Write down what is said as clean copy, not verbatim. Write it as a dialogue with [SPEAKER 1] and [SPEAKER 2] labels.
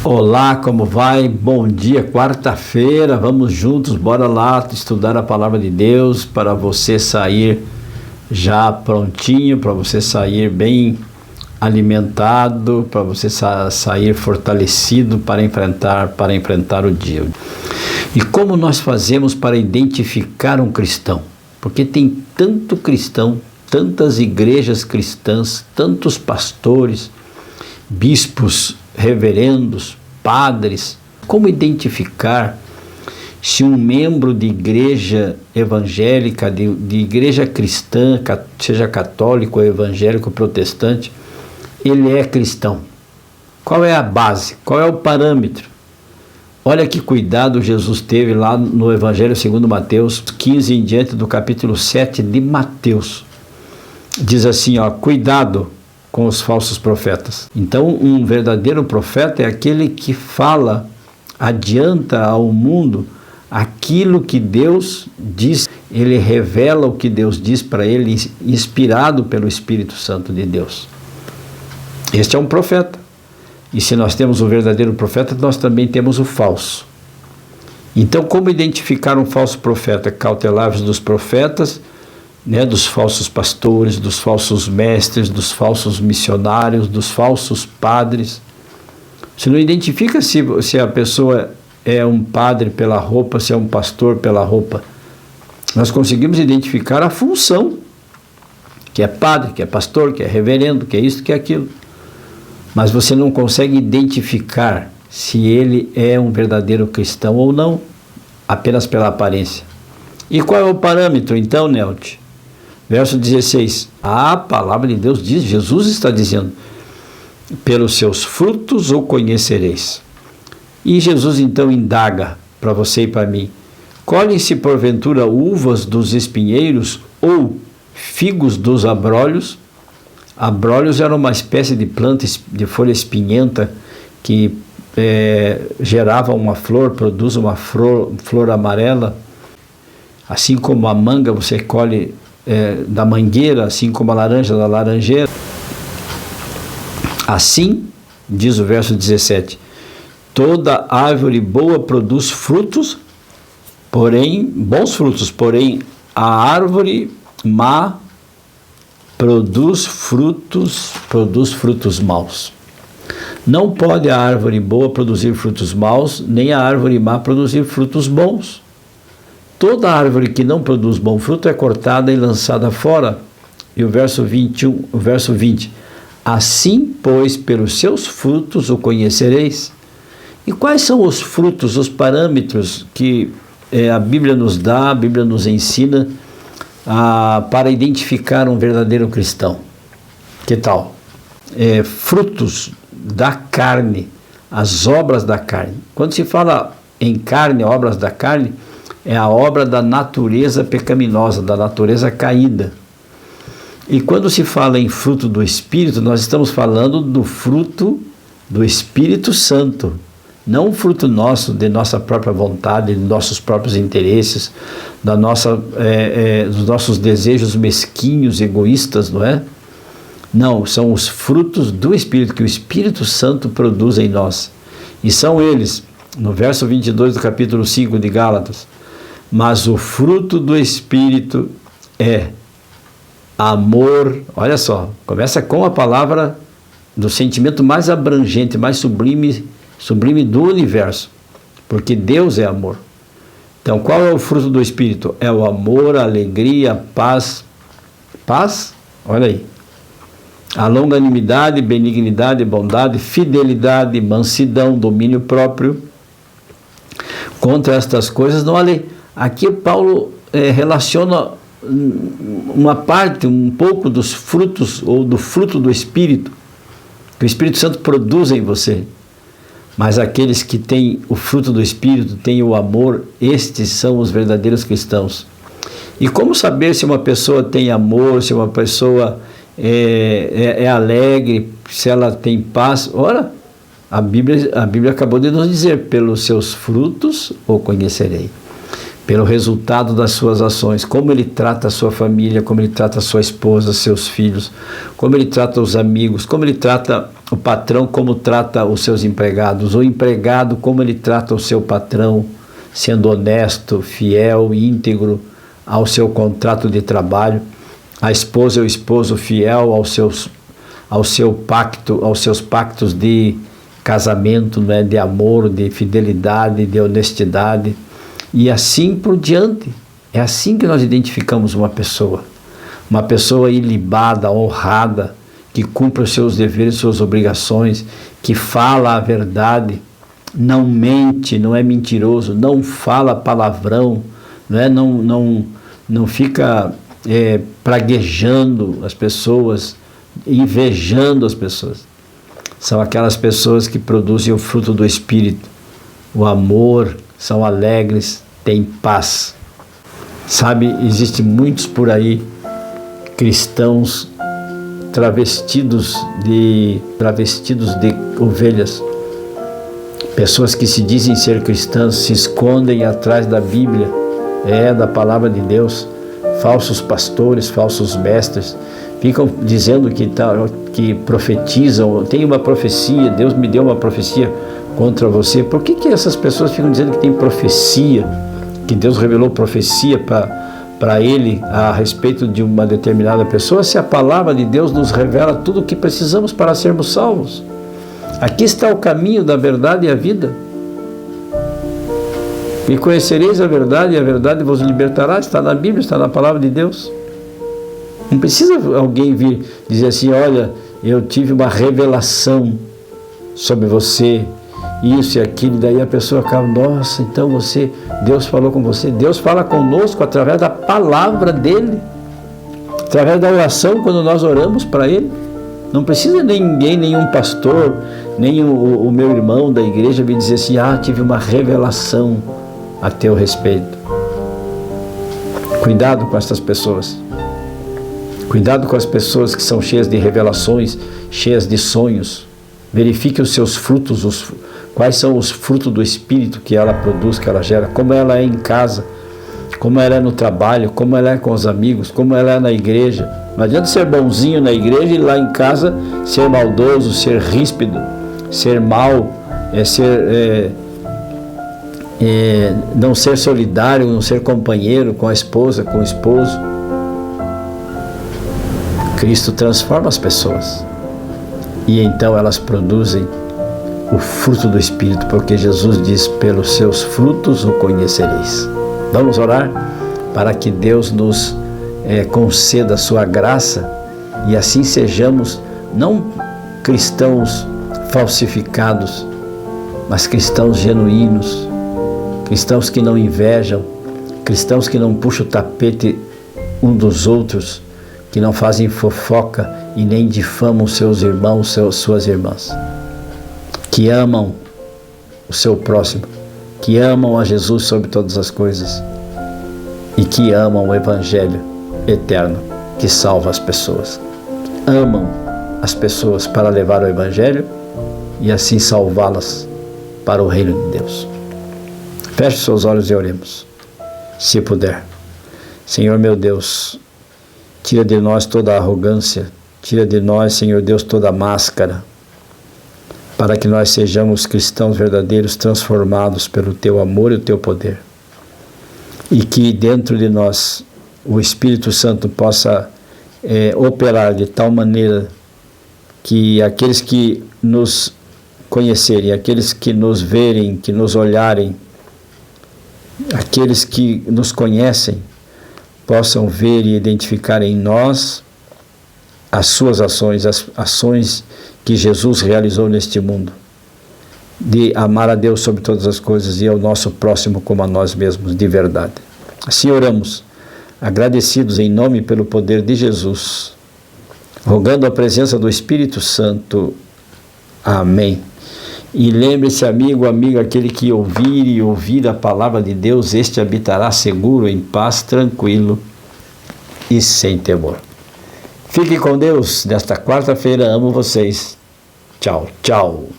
[SPEAKER 1] Olá, como vai? Bom dia, quarta-feira, vamos juntos, bora lá estudar a palavra de Deus para você sair já prontinho, para você sair bem alimentado, para você sair fortalecido para enfrentar o dia. E como nós fazemos para identificar um cristão? Porque tem tanto cristão, tantas igrejas cristãs, tantos pastores, bispos, reverendos, padres. Como identificar se um membro de igreja evangélica, de igreja cristã, seja católico, evangélico, protestante, ele é cristão? Qual é a base? Qual é o parâmetro? Olha que cuidado Jesus teve lá no Evangelho segundo Mateus 15, em diante do capítulo 7 de Mateus. Diz assim, cuidado com os falsos profetas. Então, um verdadeiro profeta é aquele que fala, adianta ao mundo aquilo que Deus diz. Ele revela o que Deus diz para ele, inspirado pelo Espírito Santo de Deus. Este é um profeta. E se nós temos o verdadeiro profeta, nós também temos o falso. Então, como identificar um falso profeta? Cautelar-vos dos profetas, dos falsos pastores, dos falsos mestres, dos falsos missionários, dos falsos padres. Você não identifica se a pessoa é um padre pela roupa, se é um pastor pela roupa. Nós conseguimos identificar a função, que é padre, que é pastor, que é reverendo, que é isso, que é aquilo. Mas você não consegue identificar se ele é um verdadeiro cristão ou não, apenas pela aparência. E qual é o parâmetro então, Nelte? Verso 16, a palavra de Deus diz, Jesus está dizendo, pelos seus frutos o conhecereis. E Jesus então indaga para você e para mim, colhem-se porventura uvas dos espinheiros ou figos dos abrolhos? Abrolhos era uma espécie de planta de folha espinhenta que gerava uma flor, produz uma flor amarela. Assim como a manga você colhe da mangueira, assim como a laranja da laranjeira. Assim, diz o verso 17, toda árvore boa produz frutos, bons frutos, porém a árvore má produz frutos maus. Não pode a árvore boa produzir frutos maus, nem a árvore má produzir frutos bons. Toda árvore que não produz bom fruto é cortada e lançada fora. E o verso 20, assim, pois, pelos seus frutos o conhecereis. E quais são os frutos, os parâmetros que a Bíblia nos dá, a Bíblia nos ensina para identificar um verdadeiro cristão? Que tal? Frutos da carne, as obras da carne. Quando se fala em carne, obras da carne, é a obra da natureza pecaminosa, da natureza caída. E quando se fala em fruto do Espírito, nós estamos falando do fruto do Espírito Santo, não o fruto nosso, de nossa própria vontade, de nossos próprios interesses, dos nossos desejos mesquinhos, egoístas, não é? Não, são os frutos do Espírito, que o Espírito Santo produz em nós. E são eles, no verso 22 do capítulo 5 de Gálatas, mas o fruto do Espírito é amor. Olha só, começa com a palavra do sentimento mais abrangente, mais sublime do universo, porque Deus é amor. Então, qual é o fruto do Espírito? É o amor, a alegria, a paz, olha aí, a longanimidade, benignidade, bondade, fidelidade, mansidão, domínio próprio. Contra estas coisas não há lei. Aqui Paulo relaciona uma parte, um pouco dos frutos, ou do fruto do Espírito, que o Espírito Santo produz em você. Mas aqueles que têm o fruto do Espírito, têm o amor, estes são os verdadeiros cristãos. E como saber se uma pessoa tem amor, se uma pessoa é alegre, se ela tem paz? Ora, a Bíblia acabou de nos dizer, pelos seus frutos o conhecerei. pelo resultado das suas ações, como ele trata a sua família, como ele trata a sua esposa, seus filhos, como ele trata os amigos, como ele trata o patrão, como trata os seus empregados, o empregado, como ele trata o seu patrão, sendo honesto, fiel, íntegro ao seu contrato de trabalho, a esposa e o esposo fiel aos seus pactos de casamento, né, de amor, de fidelidade, de honestidade, e assim por diante. É assim que nós identificamos uma pessoa ilibada, honrada, que cumpre os seus deveres, suas obrigações, que fala a verdade, não mente, não é mentiroso, não fala palavrão, né, não fica praguejando as pessoas, invejando as pessoas. São aquelas pessoas que produzem o fruto do Espírito, o amor, são alegres, têm paz. Sabe, existem muitos por aí, cristãos travestidos de ovelhas, pessoas que se dizem ser cristãs, se escondem atrás da Bíblia, da palavra de Deus, falsos pastores, falsos mestres, ficam dizendo que profetizam, tem uma profecia, Deus me deu uma profecia contra você. Por que essas pessoas ficam dizendo que tem profecia, que Deus revelou profecia para ele a respeito de uma determinada pessoa, se a palavra de Deus nos revela tudo o que precisamos para sermos salvos? Aqui está o caminho da verdade e a vida. E conhecereis a verdade vos libertará. Está na Bíblia, está na palavra de Deus. Não precisa alguém vir dizer assim: olha, eu tive uma revelação sobre você, isso e aquilo, e daí a pessoa acaba, nossa, então Deus falou com você. Deus fala conosco através da palavra dele, através da oração, quando nós oramos para ele. Não precisa ninguém, nenhum pastor, nem o meu irmão da igreja vir dizer assim: tive uma revelação a teu respeito. Cuidado com essas pessoas. Cuidado com as pessoas que são cheias de revelações, cheias de sonhos. Verifique os seus frutos, quais são os frutos do Espírito que ela produz, que ela gera, como ela é em casa, como ela é no trabalho, como ela é com os amigos, como ela é na igreja. Não adianta ser bonzinho na igreja e lá em casa ser maldoso, ser ríspido, ser mau, não ser solidário, não ser companheiro com a esposa, com o esposo. Cristo transforma as pessoas e então elas produzem o fruto do Espírito, porque Jesus diz: pelos seus frutos o conhecereis. Vamos orar para que Deus nos conceda a sua graça e assim sejamos não cristãos falsificados, mas cristãos genuínos, cristãos que não invejam, cristãos que não puxam o tapete um dos outros, que não fazem fofoca e nem difamam seus irmãos, suas irmãs, que amam o seu próximo, que amam a Jesus sobre todas as coisas e que amam o Evangelho eterno que salva as pessoas. Amam as pessoas para levar o Evangelho e assim salvá-las para o reino de Deus. Feche seus olhos e oremos, se puder. Senhor meu Deus, tira de nós toda a arrogância, tira de nós, Senhor Deus, toda a máscara, para que nós sejamos cristãos verdadeiros, transformados pelo Teu amor e o Teu poder. E que dentro de nós o Espírito Santo possa operar de tal maneira que aqueles que nos conhecerem, aqueles que nos verem, que nos olharem, aqueles que nos conhecem, possam ver e identificar em nós as suas ações, as ações que Jesus realizou neste mundo, de amar a Deus sobre todas as coisas e ao nosso próximo como a nós mesmos, de verdade. Assim oramos, agradecidos em nome e pelo poder de Jesus, rogando a presença do Espírito Santo. Amém. E lembre-se, amigo, amiga, aquele que ouvir a palavra de Deus, este habitará seguro, em paz, tranquilo e sem temor. Fique com Deus nesta quarta-feira. Amo vocês. Tchau, tchau.